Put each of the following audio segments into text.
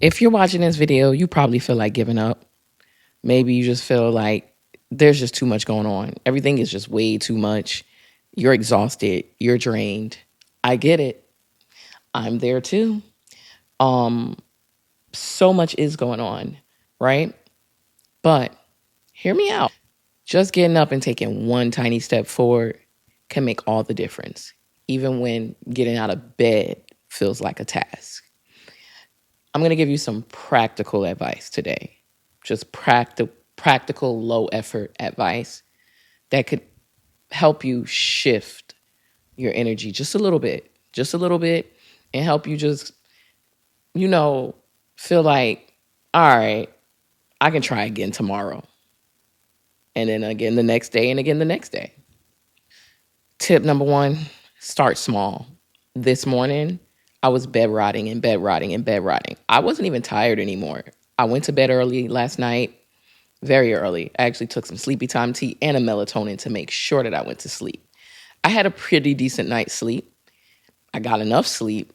If you're watching this video, you probably feel like giving up. Maybe you just feel like there's just too much going on. Everything is just way too much. You're exhausted. You're drained. I get it. I'm there too. Um, so much is going on, right? But hear me out. Just getting up and taking one tiny step forward can make all the difference, even when getting out of bed feels like a task. I'm going to give you some practical advice today. Just practical, low effort advice that could help you shift your energy just a little bit, and help you just, you know, feel like, all right, I can try again tomorrow. And then again the next day, and again the next day. Tip number one, start small. This morning, I was bed rotting and bed rotting and bed rotting. I wasn't even tired anymore. I went to bed early last night, very early. I actually took some sleepy time tea and a melatonin to make sure that I went to sleep. I had a pretty decent night's sleep. I got enough sleep,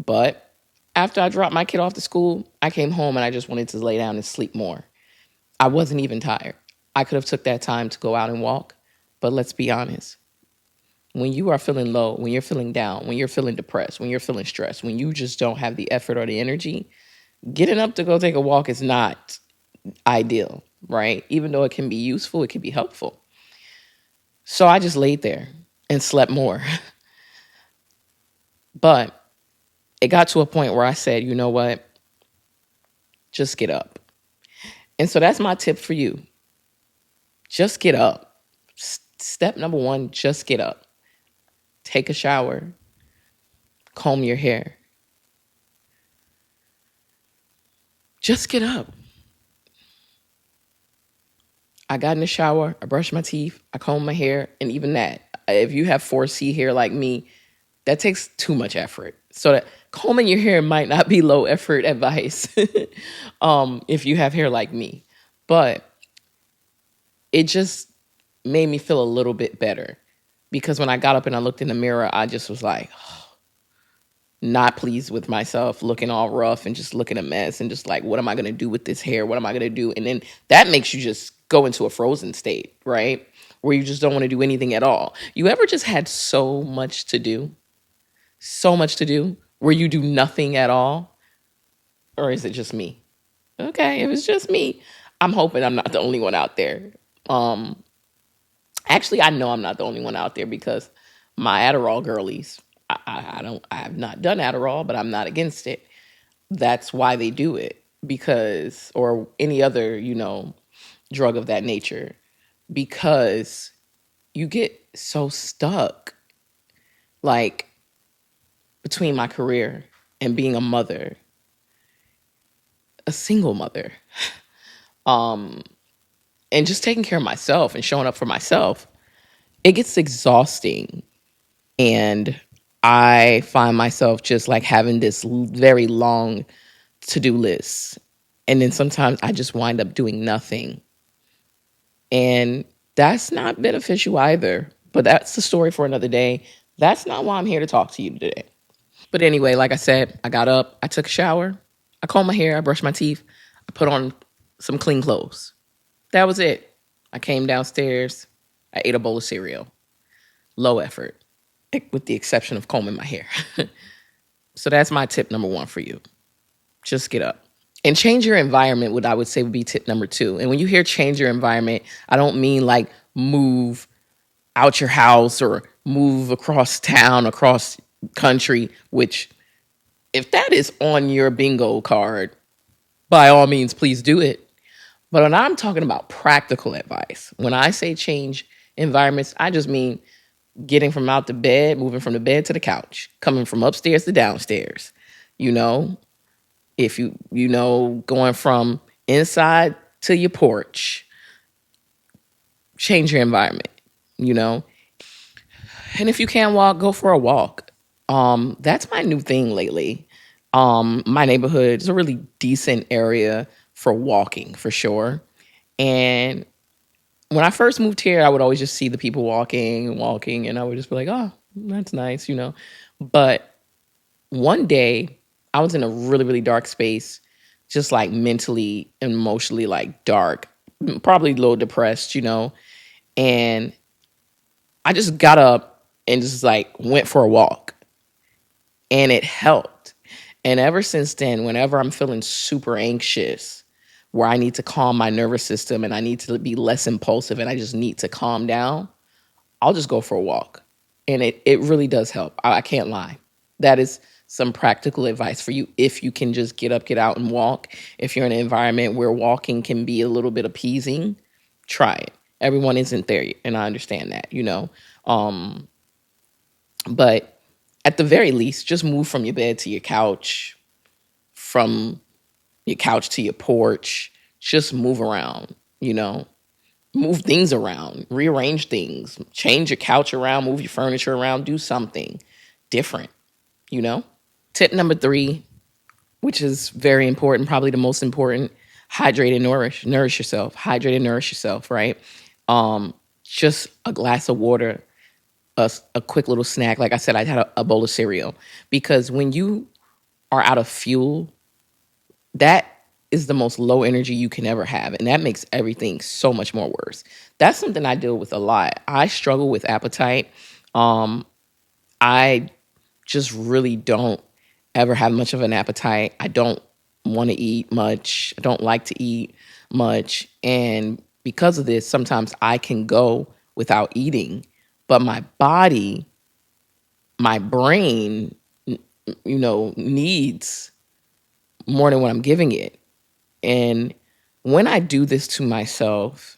but after I dropped my kid off to school, I came home and I just wanted to lay down and sleep more. I wasn't even tired. I could have took that time to go out and walk, but let's be honest. When you are feeling low, when you're feeling down, when you're feeling depressed, when you're feeling stressed, when you just don't have the effort or the energy, getting up to go take a walk is not ideal, right? Even though it can be useful, it can be helpful. So I just laid there and slept more. But it got to a point where I said, you know what? Just get up. And so that's my tip for you. Just get up. Step number one, just get up. Take a shower, comb your hair. Just get up. I got in the shower, I brushed my teeth, I combed my hair, and even that, if you have 4C hair like me, that takes too much effort. So that combing your hair might not be low effort advice if you have hair like me. But it just made me feel a little bit better because when I got up and I looked in the mirror, I just was like, not pleased with myself, looking all rough and just looking a mess and just like, what am I going to do with this hair? What am I going to do? And then that makes you just go into a frozen state, right? Where you just don't want to do anything at all. You ever just had so much to do, where you do nothing at all? Or is it just me? Okay, if it's just me, I'm hoping I'm not the only one out there. Um, Actually, I know I'm not the only one out there because my Adderall girlies, I have not done Adderall, but I'm not against it. That's why they do it, because, or any other, drug of that nature, because you get so stuck, like, between my career and being a mother, a single mother, um, and just taking care of myself and showing up for myself. It gets exhausting. And I find myself just like having this very long to-do list. And then sometimes I just wind up doing nothing. And that's not beneficial either. But that's the story for another day. That's not why I'm here to talk to you today. But anyway, like I said, I got up, I took a shower, I combed my hair, I brushed my teeth, I put on some clean clothes. That was it. I came downstairs, I ate a bowl of cereal. Low effort, with the exception of combing my hair. So that's my tip number one for you. Just get up. And change your environment, what I would say would be tip number two. And when you hear change your environment, I don't mean like move out your house or move across town, across country, which if that is on your bingo card, by all means, please do it. But when I'm talking about practical advice, when I say change environments, I just mean getting from out the bed, moving from the bed to the couch, coming from upstairs to downstairs. You know, if going from inside to your porch, change your environment, you know. And if you can't walk, go for a walk. That's my new thing lately. My neighborhood is a really decent area for walking, for sure. And when I first moved here, I would always just see the people walking and walking, and I would just be like, oh, that's nice, But one day, I was in a really, really dark space. just like mentally, emotionally, like dark, probably a little depressed, and I just got up and just like went for a walk, and it helped. And ever since then, whenever I'm feeling super anxious, where I need to calm my nervous system and I need to be less impulsive and I just need to calm down, I'll just go for a walk. And it really does help. I can't lie. That is some practical advice for you. If you can just get up, get out and walk. If you're in an environment where walking can be a little bit appeasing, try it. Everyone isn't there, and I understand that. Um, but at the very least, just move from your bed to your couch, from your couch to your porch. Just move around, move things around, rearrange things, change your couch around, move your furniture around, do something different, you know? Tip number 3, which is very important, probably the most important: hydrate and nourish yourself. Hydrate and nourish yourself, right? Just a glass of water, a quick little snack. Like I said, I had a bowl of cereal, because when you are out of fuel, that is the most low energy you can ever have. And that makes everything so much more worse. That's something I deal with a lot. I struggle with appetite. Um, I just really don't ever have much of an appetite. I don't want to eat much. I don't like to eat much. And because of this, sometimes I can go without eating. But my body, my brain, needs more than what I'm giving it. And when I do this to myself,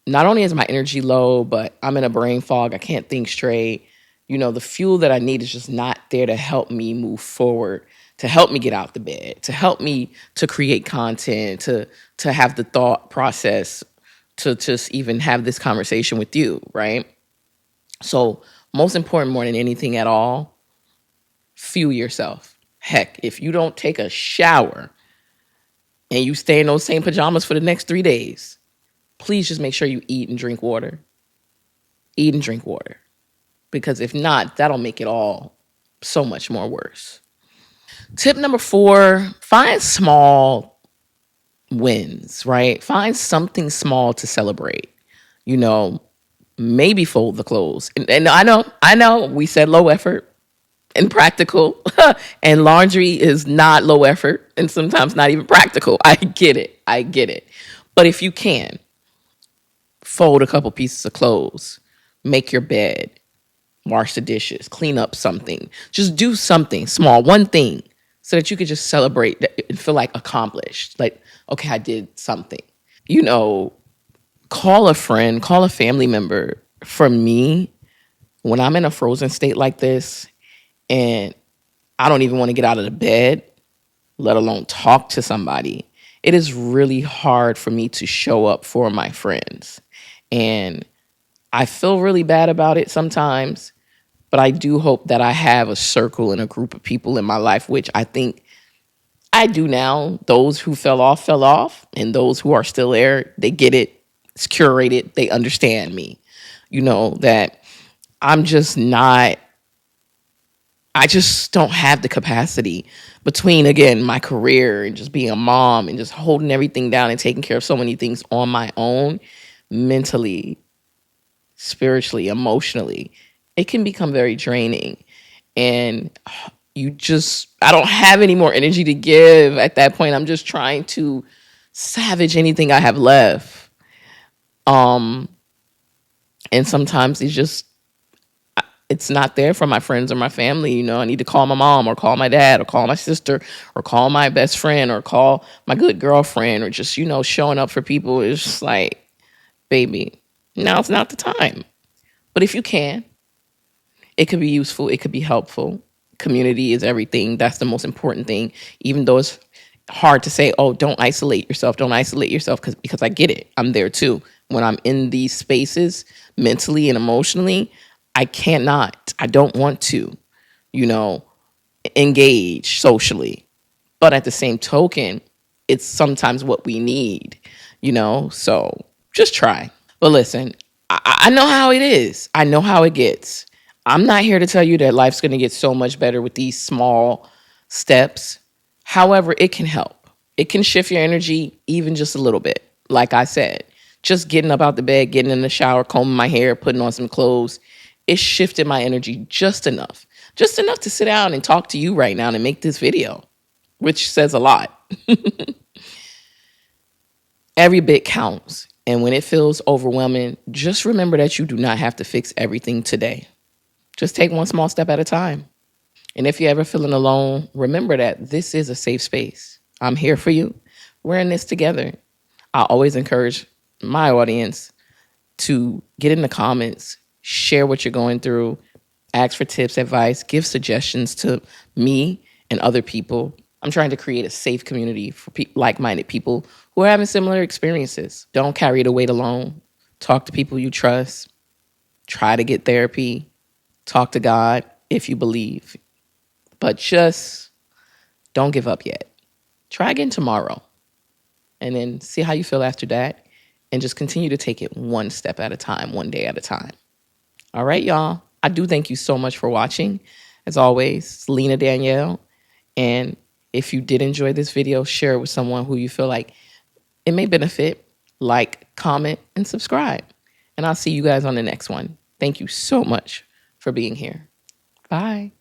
not only is my energy low, but I'm in a brain fog. I can't think straight. The fuel that I need is just not there to help me move forward, to help me get out the bed, to help me to create content, to have the thought process, to just even have this conversation with you, right? So, most important, more than anything at all, fuel yourself. Heck, if you don't take a shower and you stay in those same pajamas for the next 3 days, please just make sure you eat and drink water. Eat and drink water. Because if not, that'll make it all so much more worse. Tip number 4, find small wins, right? Find something small to celebrate. Maybe fold the clothes. And I know we said low effort and practical, and laundry is not low effort and sometimes not even practical. I get it. But if you can, fold a couple pieces of clothes, make your bed, wash the dishes, clean up something. Just do something small, one thing, so that you could just celebrate and feel like accomplished. Like, okay, I did something. Call a friend, call a family member. For me, when I'm in a frozen state like this and I don't even want to get out of the bed, let alone talk to somebody, it is really hard for me to show up for my friends. And I feel really bad about it sometimes, but I do hope that I have a circle and a group of people in my life, which I think I do now. Those who fell off, and those who are still there, they get it. It's curated. They understand me. That I'm just not, I just don't have the capacity between, again, my career and just being a mom and just holding everything down and taking care of so many things on my own, mentally, spiritually, emotionally. It can become very draining. And I don't have any more energy to give at that point. I'm just trying to savage anything I have left. And sometimes it's not there for my friends or my family. I need to call my mom or call my dad or call my sister or call my best friend or call my good girlfriend, or just, showing up for people is just like, baby, now it's not the time. But if you can, it could be useful. It could be helpful. Community is everything. That's the most important thing. Even though it's hard to say, oh, don't isolate yourself. Don't isolate yourself, because I get it. I'm there too. When I'm in these spaces, mentally and emotionally, I cannot. I don't want to, engage socially. But at the same token, it's sometimes what we need, So just try. But listen, I know how it is. I know how it gets. I'm not here to tell you that life's going to get so much better with these small steps. However, it can help. It can shift your energy even just a little bit. Like I said, just getting up out the bed, getting in the shower, combing my hair, putting on some clothes, it shifted my energy just enough to sit down and talk to you right now and make this video, which says a lot. Every bit counts. And when it feels overwhelming, just remember that you do not have to fix everything today. Just take one small step at a time. And if you're ever feeling alone, remember that this is a safe space. I'm here for you. We're in this together. I always encourage my audience to get in the comments, share what you're going through, ask for tips, advice, give suggestions to me and other people. I'm trying to create a safe community for like-minded people who are having similar experiences. Don't carry the weight alone. Talk to people you trust. Try to get therapy. Talk to God if you believe. But just don't give up yet. Try again tomorrow. And then see how you feel after that. And just continue to take it one step at a time, one day at a time. All right, y'all. I do thank you so much for watching. As always, it's Lena Danielle. And if you did enjoy this video, share it with someone who you feel like it may benefit. Like, comment, and subscribe. And I'll see you guys on the next one. Thank you so much for being here. Bye.